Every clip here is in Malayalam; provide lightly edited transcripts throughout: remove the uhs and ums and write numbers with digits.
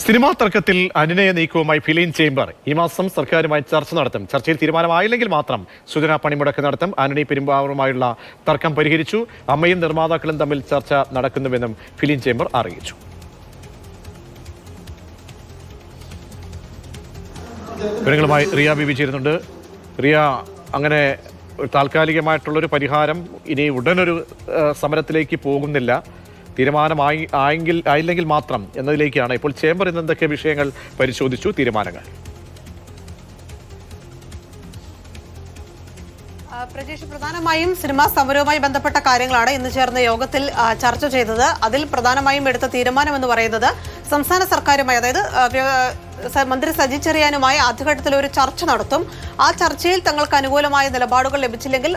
സിനിമാ തർക്കത്തിൽ അനുനയ നീക്കവുമായി ഫിലിം ചേംബർ ഈ മാസം സർക്കാരുമായി ചർച്ച നടത്തും. ചർച്ചയിൽ തീരുമാനമായില്ലെങ്കിൽ മാത്രം സൂചനാ പണിമുടക്ക് നടത്തും. ആന്റണി പെരുമ്പാവൂരുമായുള്ള തർക്കം പരിഹരിച്ചു. അമ്മയും നിർമ്മാതാക്കളും തമ്മിൽ ചർച്ച നടക്കുന്നുവെന്നും ഫിലിം ചേംബർ അറിയിച്ചു. വിവരങ്ങളുമായി റിയ ബിബി ചേരുന്നുണ്ട്. റിയ, അങ്ങനെ താൽക്കാലികമായിട്ടുള്ളൊരു പരിഹാരം ഇനി ഉടനൊരു സമരത്തിലേക്ക് പോകുന്നില്ല, ആയില്ലെങ്കിൽ മാത്രം എന്നതിലേക്കാണ് ഇപ്പോൾ ചേംബർ ഇന്ന് എന്തൊക്കെ വിഷയങ്ങൾ പരിശോധിച്ചു, തീരുമാനങ്ങൾ? പ്രജീഷ്, പ്രധാനമായും സിനിമാ സമരവുമായി ബന്ധപ്പെട്ട കാര്യങ്ങളാണ് ഇന്ന് ചേർന്ന യോഗത്തിൽ ചർച്ച ചെയ്തത്. അതിൽ പ്രധാനമായും എടുത്ത തീരുമാനം എന്ന് പറയുന്നത് സംസ്ഥാന സർക്കാരുമായി, അതായത് മന്ത്രി സജി ചെറിയാനുമായി ആദ്യഘട്ടത്തിൽ ഒരു ചർച്ച നടത്തും. ആ ചർച്ചയിൽ തങ്ങൾക്ക് അനുകൂലമായ നിലപാടുകൾ ലഭിച്ചില്ലെങ്കിൽ,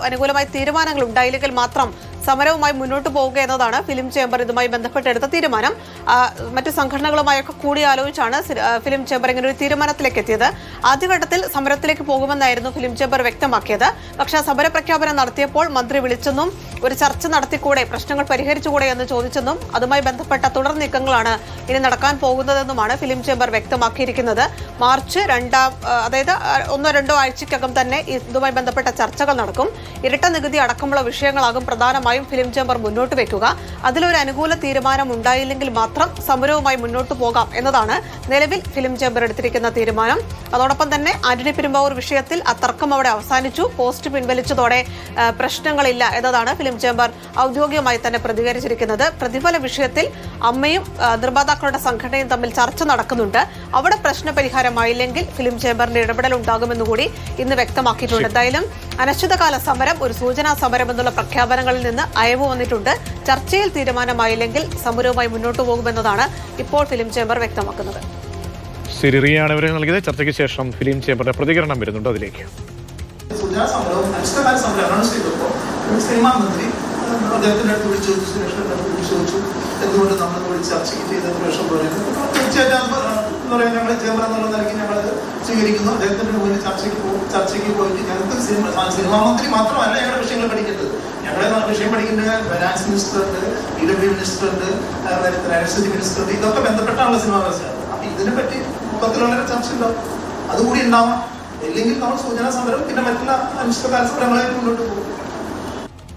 അനുകൂലമായ തീരുമാനങ്ങൾ ഉണ്ടായില്ലെങ്കിൽ മാത്രം സമരവുമായി മുന്നോട്ട് പോവുക എന്നതാണ് ഫിലിം ചേംബർ ഇതുമായി ബന്ധപ്പെട്ട് എടുത്ത തീരുമാനം. മറ്റു സംഘടനകളുമായൊക്കെ കൂടിയാലോചിച്ചാണ് ഫിലിം ചേംബർ ഇങ്ങനെ ഒരു തീരുമാനത്തിലേക്ക് എത്തിയത്. ആദ്യഘട്ടത്തിൽ സമരത്തിലേക്ക് പോകുമെന്നായിരുന്നു ഫിലിം ചേംബർ വ്യക്തമാക്കിയത്. പക്ഷേ സമര പ്രഖ്യാപനം നടത്തിയപ്പോൾ മന്ത്രി വിളിച്ചെന്നും ഒരു ചർച്ച നടത്തിക്കൂടെ, പ്രശ്നങ്ങൾ പരിഹരിച്ചുകൂടെ എന്ന് ചോദിച്ചെന്നും അതുമായി ബന്ധപ്പെട്ട തുടർ നീക്കങ്ങളാണ് ഇനി നടക്കാൻ പോകുന്നതെന്നുമാണ് ഫിലിം ചേംബർ വ്യക്തമാക്കിയിരിക്കുന്നത്. മാർച്ച് 2, അതായത് 1-2 ആഴ്ചക്കകം തന്നെ ഇതുമായി ബന്ധപ്പെട്ട ചർച്ചകൾ നടക്കും. ഇരട്ട നികുതി അടക്കമുള്ള വിഷയങ്ങളാകും പ്രധാനമായും ഫിലിം ചേംബർ മുന്നോട്ട് വെക്കുക. അതിലൊരു അനുകൂല തീരുമാനം ഉണ്ടായില്ലെങ്കിൽ മാത്രം സമരവുമായി മുന്നോട്ട് പോകാം എന്നതാണ് നിലവിൽ ഫിലിം ചേംബർ എടുത്തിരിക്കുന്ന തീരുമാനം. അതോടൊപ്പം തന്നെ ആന്റണി പെരുമ്പാവൂർ വിഷയത്തിൽ ആ തർക്കം അവിടെ അവസാനിച്ചു. പോസ്റ്റ് പിൻവലിച്ചതോടെ പ്രശ്നങ്ങളില്ല എന്നതാണ് ഫിലിം ചേംബർ ഔദ്യോഗികമായി തന്നെ പ്രതികരിച്ചിരിക്കുന്നത്. പ്രതിഫല വിഷയത്തിൽ അമ്മയും നിർമ്മാതാക്കളുടെ സംഘടനയും തമ്മിൽ ചർച്ച നടക്കുന്നുണ്ട്. അവിടെ പ്രശ്ന പരിഹാരമായില്ലെങ്കിൽ ഫിലിം ചേംബറിന്റെ ഇടപെടൽ ഉണ്ടാകുമെന്നുകൂടി ഇന്ന് വ്യക്തമാക്കിയിട്ടുണ്ട്. എന്തായാലും അനിശ്ചിതകാല സമരം ഒരു സൂചനാ സമരം എന്നുള്ള പ്രഖ്യാപനങ്ങളിൽ നിന്ന് അയവ് വന്നിട്ടുണ്ട്. ചർച്ചയിൽ തീരുമാനമായില്ലെങ്കിൽ സമരവുമായി മുന്നോട്ട് പോകുമെന്നതാണ് ഇപ്പോൾ ഫിലിം ചേംബർ വ്യക്തമാക്കുന്നത്. സിറിയാണ് ഇവരെ നൽകിയത്. ചർച്ചയ്ക്ക് ശേഷം ഫിലിം ചേംബറിന്റെ പ്രതികരണം വരുന്നുണ്ട്, അതിലേക്ക്. സിനിമാ മന്ത്രി അദ്ദേഹത്തിൻ്റെ അടുത്ത് വിളിച്ചു, സുരേഷിൻ്റെ അടുത്ത് വിളിച്ചു, എന്തുകൊണ്ട് നമ്മൾ വിളിച്ച് ചർച്ചയ്ക്ക് ചെയ്തതിന് ശേഷം പറയുന്നത് തീർച്ചയായിട്ടും എന്താ പറയുക, ഞങ്ങൾ ചേംബർ എന്നുള്ള നിലയ്ക്ക് ഞങ്ങളത് സ്വീകരിക്കുന്നു. അദ്ദേഹത്തിൻ്റെ മുന്നിൽ ചർച്ചയ്ക്ക് പോയിട്ട് ഞങ്ങൾക്ക് സിനിമാ മന്ത്രി മാത്രമല്ല ഞങ്ങളുടെ വിഷയങ്ങൾ പഠിക്കേണ്ടത്. ഞങ്ങളെ വിഷയം പഠിക്കേണ്ടത് ഫൈനാൻസ് മിനിസ്റ്റർ ഉണ്ട്, EWD മിനിസ്റ്റർ ഉണ്ട്, എലക്ട്രിസിറ്റി മിനിസ്റ്റർ ഉണ്ട്. ഇതൊക്കെ ബന്ധപ്പെട്ടാണുള്ള സിനിമാ വ്യവസായം. അപ്പം ഇതിനെപ്പറ്റി മൊത്തത്തിലുള്ള ചർച്ച ഉണ്ടാവും, അതുകൂടി ഉണ്ടാവാം. ഇല്ലെങ്കിൽ നമ്മൾ സൂചനാ സമരം പിന്നെ മറ്റുള്ള അനിശ്ചിതകാല സമരങ്ങളായിട്ട് മുന്നോട്ട് പോകും.